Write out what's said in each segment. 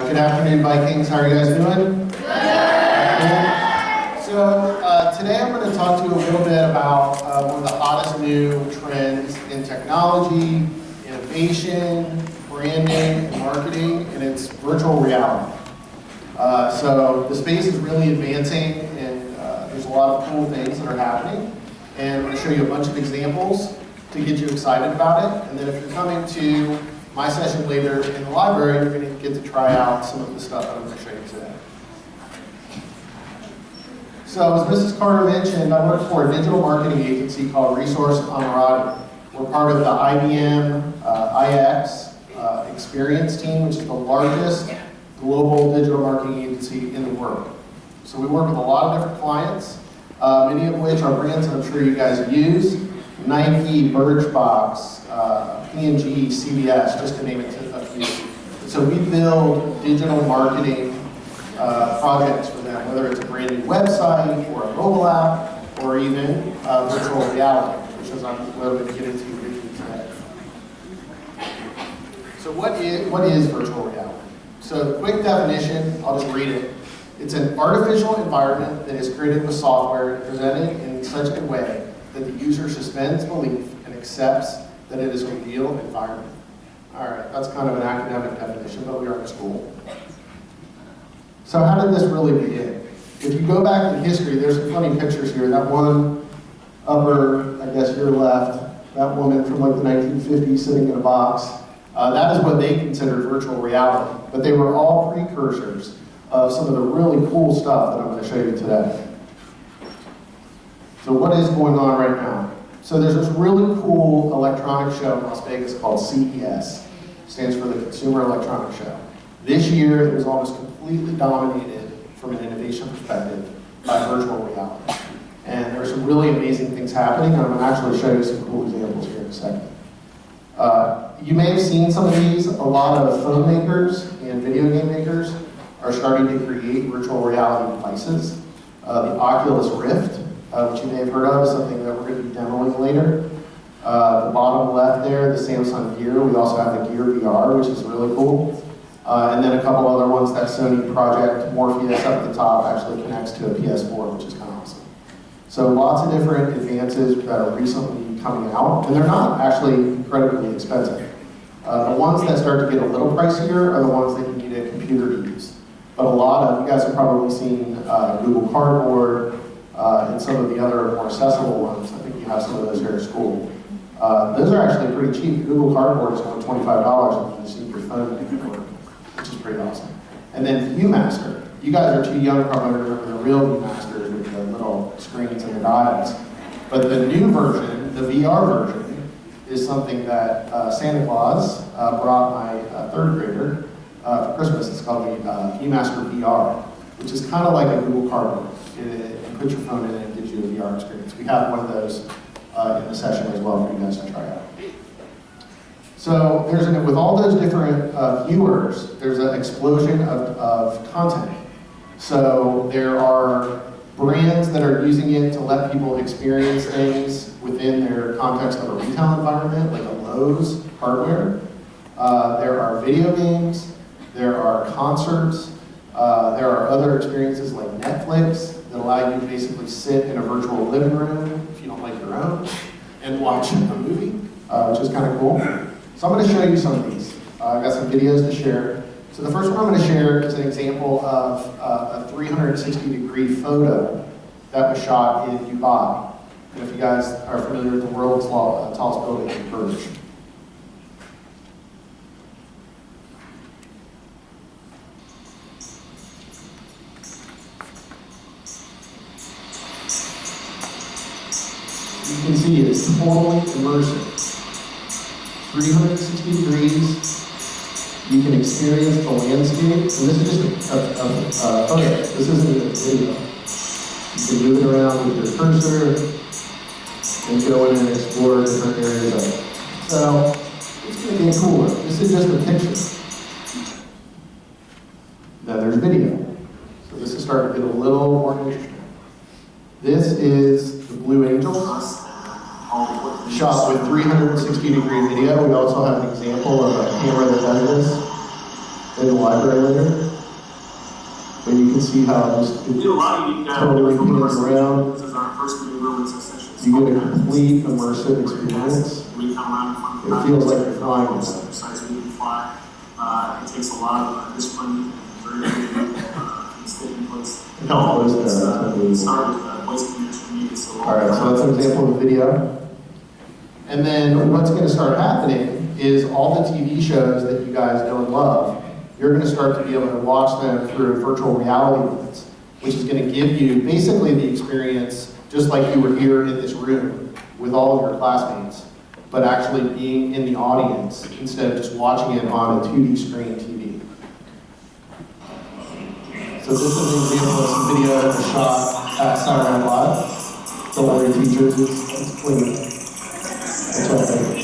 Good afternoon, Vikings. How are you guys doing? Good. So today I'm going to talk to you a little bit about one of the hottest new trends in technology, innovation, branding, and marketing, and it's virtual reality. So the space is really advancing, and there's a lot of cool things that are happening. And I'm going to show you a bunch of examples to get you excited about it. And then if you're coming to my session later in the library, you're going to get to try out some of the stuff that I'm going to show you today. So as Mrs. Carter mentioned, I work for a digital marketing agency called Ammirati. We're part of the IBM iX Experience team, which is the largest global digital marketing agency in the world. So we work with a lot of different clients, many of which are brands that I'm sure you guys use. Nike, Birchbox, P&G, CVS, just to name it a few. So we build digital marketing projects for them, whether it's a brand new website, or a mobile app, or even virtual reality, which is what I'm going to get into with you today. So what is virtual reality? So quick definition, I'll just read it. It's an artificial environment that is created with software and presented in such a way that the user suspends belief and accepts that it is a real environment. All right, that's kind of an academic definition, but we are in school. So how did this really begin? If you go back in history, there's some funny pictures here. That one upper, I guess your left, that woman from like the 1950s sitting in a box, that is what they considered virtual reality. But they were all precursors of some of the really cool stuff that I'm going to show you today. So what is going on right now? So there's this really cool electronic show in Las Vegas called CES. Stands for the Consumer Electronics Show. This year, it was almost completely dominated from an innovation perspective by virtual reality. And there's some really amazing things happening, and I'm going to actually show you some cool examples here in a second. You may have seen some of these. A lot of phone makers and video game makers are starting to create virtual reality devices. The Oculus Rift, which you may have heard of, is something that we're going to be demoing later. The bottom left there, the Samsung Gear. We also have the Gear VR, which is really cool. And then a couple other ones, that Sony Project Morpheus up at the top actually connects to a PS4, which is kind of awesome. So lots of different advances that are recently coming out, and they're not actually incredibly expensive. The ones that start to get a little pricier are the ones that you need a computer to use. But a lot of, you guys have probably seen Google Cardboard, and some of the other more accessible ones. I think you have some of those here at school. Those are actually pretty cheap. Google Cardboard is only $25 and you just need your phone to make it work, which is pretty awesome. And then ViewMaster. You guys are too young probably to remember the real ViewMasters with the little screens and the dials. But the new version, the VR version, is something that Santa Claus brought my third grader for Christmas. It's called the ViewMaster VR, which is kind of like a Google Cardboard. You put your phone in and it gives you a VR experience. We have one of those in the session as well for you guys to try out. So with all those different viewers, there's an explosion of content. So there are brands that are using it to let people experience things within their context of a retail environment, like a Lowe's hardware. There are video games, there are concerts, there are other experiences like Netflix that allow you to basically sit in a virtual living room, if you don't like your own, and watch a movie, which is kind of cool. So I'm going to show you some of these. I've got some videos to share. So the first one I'm going to share is an example of a 360-degree photo that was shot in Dubai. And if you guys are familiar with the world's tallest building in Burj. You can see it's totally immersive. 360 degrees. You can experience the landscape. And this is just a photo. This isn't even a video. You can move it around with your cursor and go in and explore different areas of it. So it's going to get cooler. This is just a picture. Then there's video. So this is starting to get a little more interesting. This is the Blue Angel, shot with 360-degree video. We also have an example of a camera that does this. in the library later. But you can see how it just totally pans around. This is our first new release session. You get a complete immersive experience. It feels like you're flying with it. It takes a lot of discipline and very sticking place. How close there? That's unbelievable. Alright, so that's an example of a video. And then what's going to start happening is all the TV shows that you guys know and love, you're going to start to be able to watch them through a virtual reality lens, which is going to give you basically the experience just like you were here in this room with all of your classmates, but actually being in the audience instead of just watching it on a 2D screen TV. So this is an example of some video that was shot at Sarmad Live. Don't worry, teachers, it's clean. It's okay.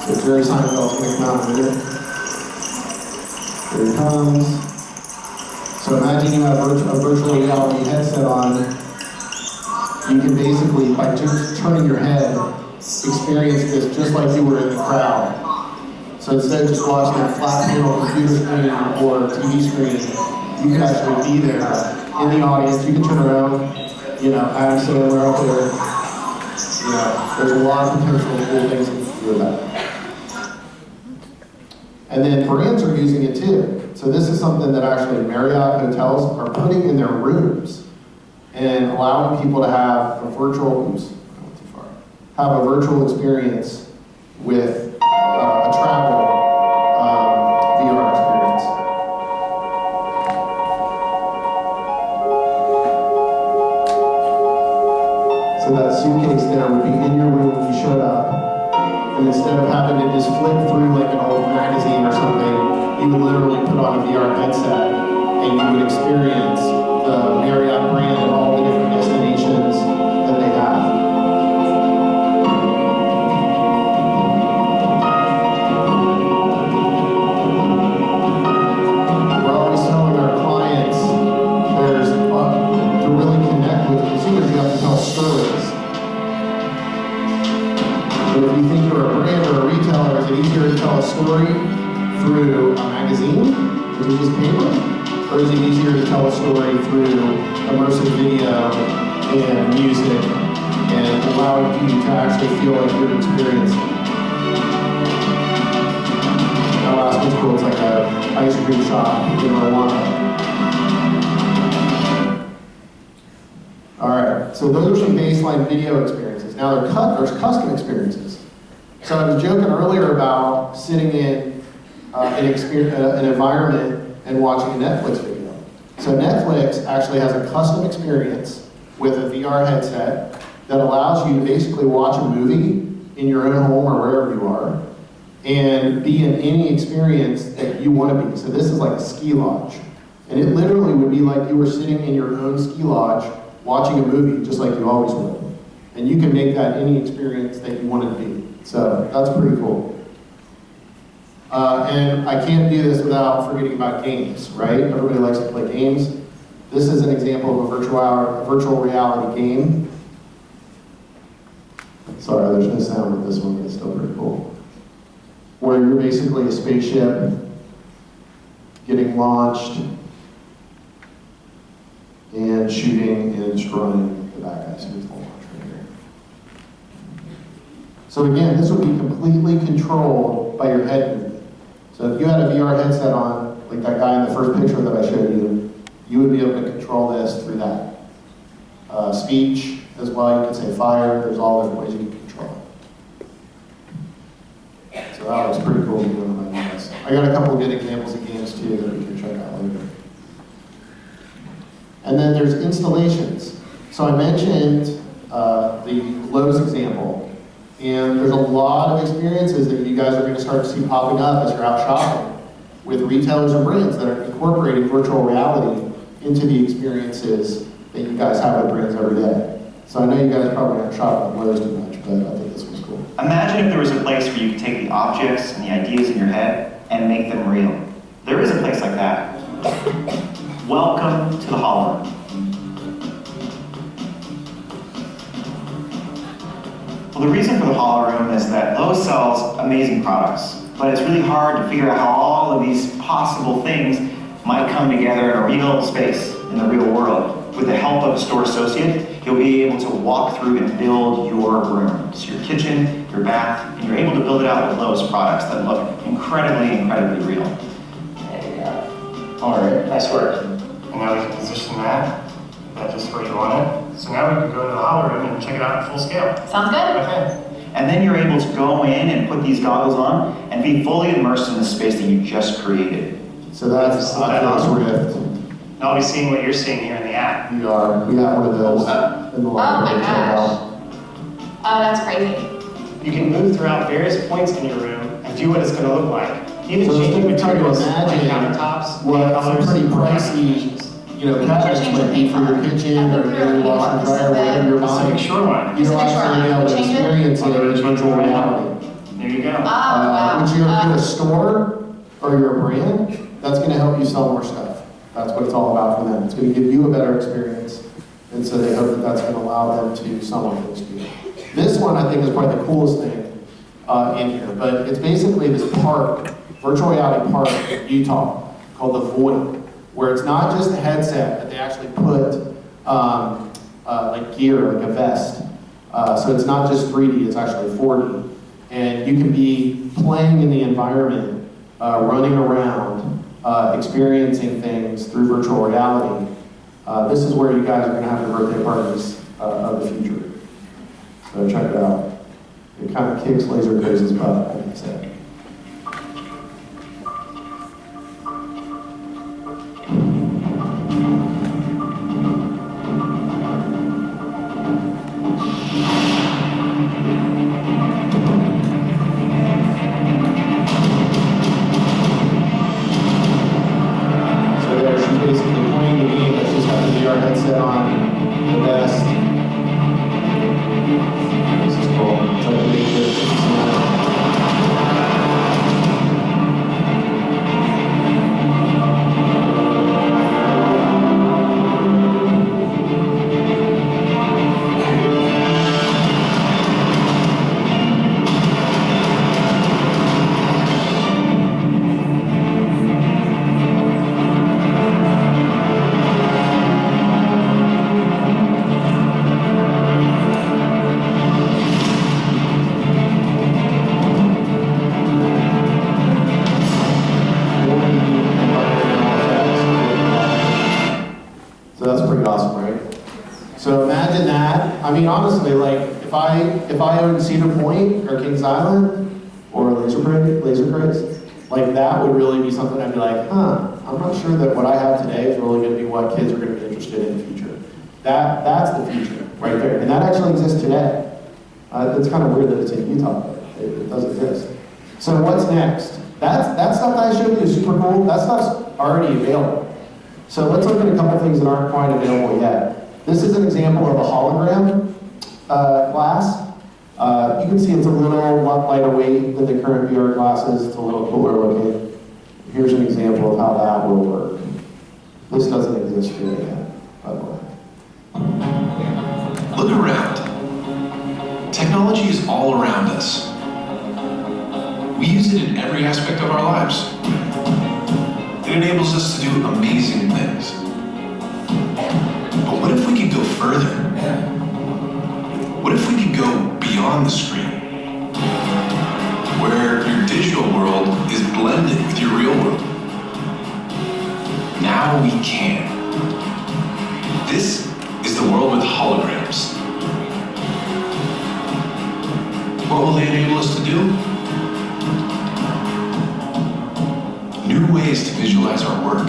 So Jerry Seinfeld's going to come out in a minute. Here he comes. So imagine you have a virtual reality headset on. You can basically, by just turning your head, experience this just like you were in the crowd. So instead of just watching a flat panel computer screen or TV screen, you can actually be there in the audience. You can turn around, Adam Sandler up there. There's a lot of potential cool things that you can do with that. And then brands are using it too. So this is something that actually Marriott hotels are putting in their rooms and allowing people to have a virtual, have a virtual experience with a travel VR experience. So that suitcase there would be in your room when you showed up. And instead of having to just flip through like an old magazine or something, you would literally put on a VR headset and you would experience the Marriott brand and all the different destinations that they have. We're always telling our clients to really connect with consumers, you have to tell stories. But if you think you're a brand or a retailer, is it easier to tell a story through a magazine, which is just paper, or is it easier to tell a story through immersive video and music and allowing you to actually feel like you're experiencing it? That last one's cool. It's like an ice cream shop in Rwanda. All right, so those are some baseline video experiences. Now there's custom experiences. So I was joking earlier about sitting in an environment and watching a Netflix video. So Netflix actually has a custom experience with a VR headset that allows you to basically watch a movie in your own home or wherever you are and be in any experience that you want to be. So this is like a ski lodge. And it literally would be like you were sitting in your own ski lodge watching a movie just like you always would. And you can make that any experience that you want it to be. So that's pretty cool. And I can't do this without forgetting about games, right? Everybody likes to play games. This is an example of a virtual reality game. Sorry, there's no sound with this one, but it's still pretty cool. Where you're basically a spaceship getting launched and shooting and destroying the bad guys. Here's the launch right here. So again, this would be completely controlled by your head movement. So if you had a VR headset on, like that guy in the first picture that I showed you, you would be able to control this through that. Speech as well, you could say fire, there's all different ways you can control it. So that was pretty cool doing on my device. I got a couple of good examples of games too that we can check out later. And then there's installations. So I mentioned the Lowe's example. And there's a lot of experiences that you guys are going to start to see popping up as you're out shopping with retailers and brands that are incorporating virtual reality into the experiences that you guys have with brands every day. So I know you guys probably aren't shopping at Lowe's too much, but I think this was cool. Imagine if there was a place where you could take the objects and the ideas in your head and make them real. There is a place like that. Welcome to the Hologram. Well, the reason for the Hologram is that Lowe's sells amazing products. but it's really hard to figure out how all of these possible things might come together in a real space, in the real world. With the help of a store associate, you'll be able to walk through and build your room. So your kitchen, your bath, and you're able to build it out with Lowe's products that look incredibly, incredibly real. There you go. All right, nice work. And now we can position that just where you want it. So now we can go to the hologram and check it out in full scale. Sounds good. Okay. And then you're able to go in and put these goggles on and be fully immersed in the space that you just created. So that's Oculus Rift. And I'll be seeing what you're seeing here in the app. We got one of those in the library. Oh my gosh. Oh, that's crazy. You can move throughout various points in your room and do what it's going to look like. Even So changing it's gonna materials try to like imagine countertops, what colors, some pretty pricey, cabinets might be for your kitchen or your washer and dryer, whatever you're buying. Pacific Shoreline. You're actually able to Change it. experience it in virtual reality. There you go. Oh, wow. Which you're in a store or you're a brand, that's going to help you sell more stuff. That's what it's all about for them. It's going to give you a better experience, and so they hope that that's going to allow them to sell more things to you. This one I think is probably the coolest thing in here, but it's basically this park, virtual reality park in Utah called the Void, where it's not just a headset, but they actually put like gear, like a vest. So it's not just 3D, it's actually 4D. And you can be playing in the environment, running around, experiencing things through virtual reality. This is where you guys are going to have your birthday parties of the future. So check it out. It kind of kicks Laser Craze's butt, I can say. Headset on, the vest. This is cool. Try to make it I mean, honestly, like, if I owned Cedar Point or Kings Island or Laser Craze, like, that would really be something I'd be like, I'm not sure that what I have today is really going to be what kids are going to be interested in the future. That's the future right there, and that actually exists today. It's kind of weird that it's in Utah, but it does exist. So what's next? That stuff that I showed you is super cool. That stuff's already available. So let's look at a couple things that aren't quite available yet. This is an example of a hologram glass. You can see it's a little lighter weight than the current VR glasses. It's a little cooler looking. Here's an example of how that will work. This doesn't exist here yet, by the way. Look around. Technology is all around us. We use it in every aspect of our lives. It enables us to do amazing things. But what if we could go further? What if we could go beyond the screen? Where your digital world is blended with your real world. Now we can. This is the world with holograms. What will they enable us to do? New ways to visualize our work. I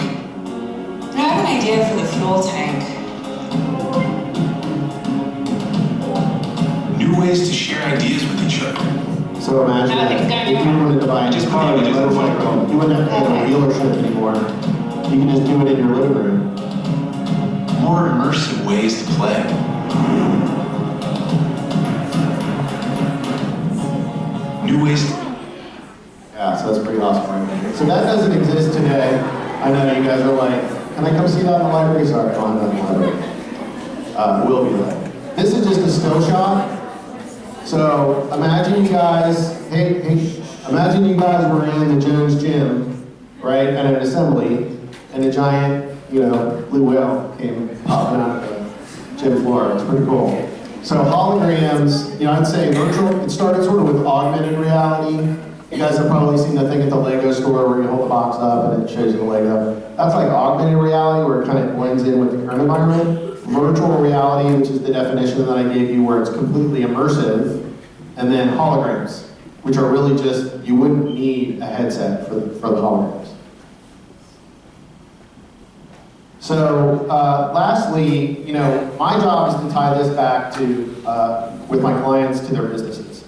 have an idea for the fuel tank. New ways to share ideas with each other. So imagine that if you wanted to buy a car, you wouldn't have to go to a dealership anymore. You can just do it in your living room. More immersive ways to play. New ways to... Yeah, so that's pretty awesome right there. So that doesn't exist today. I know you guys are like, can I come see that in the library? Sorry, I don't have that in the library. Will be like. This is just a still shot. So imagine you guys, hey, Imagine you guys were in the Jones gym, right, at an assembly, and a giant, blue whale came popping out of the gym floor. It's pretty cool. So holograms, I'd say virtual, it started sort of with augmented reality. You guys have probably seen the thing at the Lego store where you hold the box up and it shows you the Lego. That's like augmented reality where it kind of blends in with the current environment. Virtual reality, which is the definition that I gave you where it's completely immersive. And then holograms, which are really just, you wouldn't need a headset for the holograms. So lastly, my job is to tie this back to, with my clients to their businesses.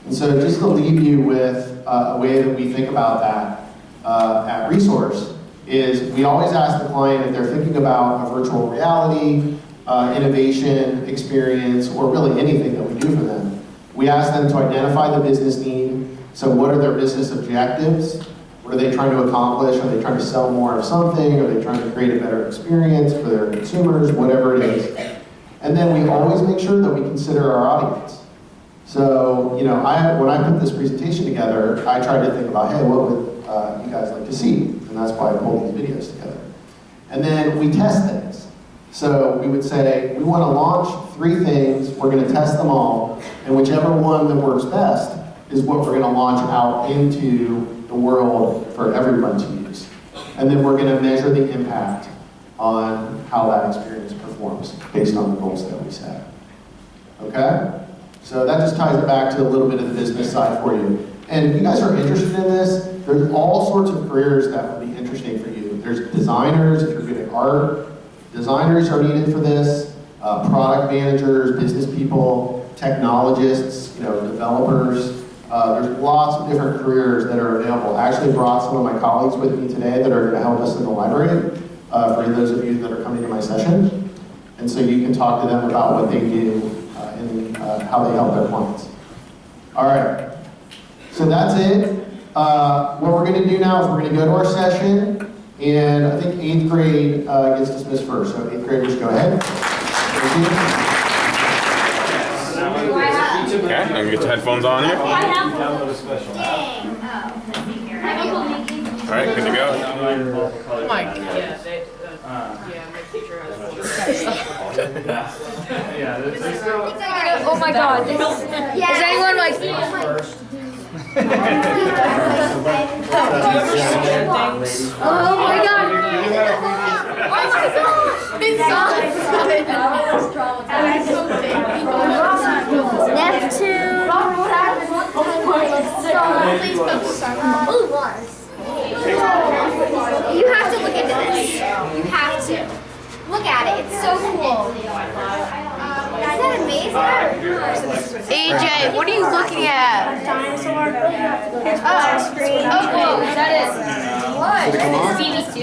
And so just to leave you with a way that we think about that at Resource is we always ask the client if they're thinking about a virtual reality, innovation, experience, or really anything that we do for them. We ask them to identify the business need. So what are their business objectives? What are they trying to accomplish? Are they trying to sell more of something? Are they trying to create a better experience for their consumers? Whatever it is. And then we always make sure that we consider our audience. So, when I put this presentation together, I tried to think about, hey, what would you guys like to see? And that's why I pulled these videos together. And then we test things. So we would say, we want to launch 3 things, we're going to test them all, and whichever one that works best is what we're going to launch out into the world for everyone to use. And then we're going to measure the impact on how that experience performs based on the goals that we set. Okay? So that just ties it back to a little bit of the business side for you. And if you guys are interested in this, there's all sorts of careers that would be interesting for you. There's designers, if you're good at art, designers are needed for this, product managers, business people, technologists, developers. There's lots of different careers that are available. I actually brought some of my colleagues with me today that are going to help us in the library, for those of you that are coming to my session. And so you can talk to them about what they do and how they help their clients. All right, so that's it. What we're going to do now is we're going to go to our session. And I think 8th grade gets dismissed first. So 8th graders, go ahead. Thank you. Okay, I'm gonna get your headphones on here. I have All right, good to go. Oh my god. Yeah, my teacher has Oh my god. Is anyone like... Oh my god! Neptune. You have to look into this. You have to. Look at it. It's so cool. Isn't that amazing? AJ, what are you looking at? Dinosaur. Oh, screen. Oh, cool. Is that it? What? It's BB2.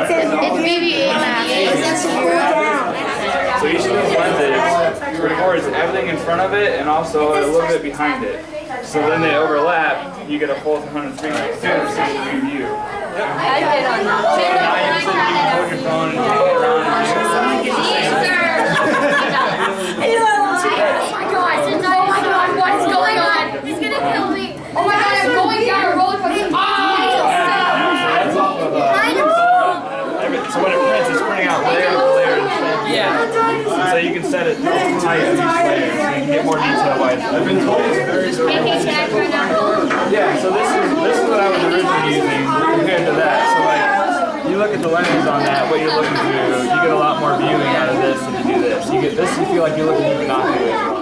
It's BB8. So each of those lenses records everything in front of it and also a little bit behind it. So then they overlap, you get a full 360 view. I did on that. Now you can hold your phone and take it around and do it. Oh my god, what is going on? He's gonna kill me. Oh my god, I'm going down a roller coaster. So when it prints, it's printing out layer to layer. Yeah. So you can set it to height of each layer, so you can get more detail wise. I've been told it's very Yeah. So this is what I was originally using compared to that. So like you look at the lenses on that, what you're looking to do, you get a lot more viewing out of this than you do this. You get this, you feel like you're looking at the binoculars.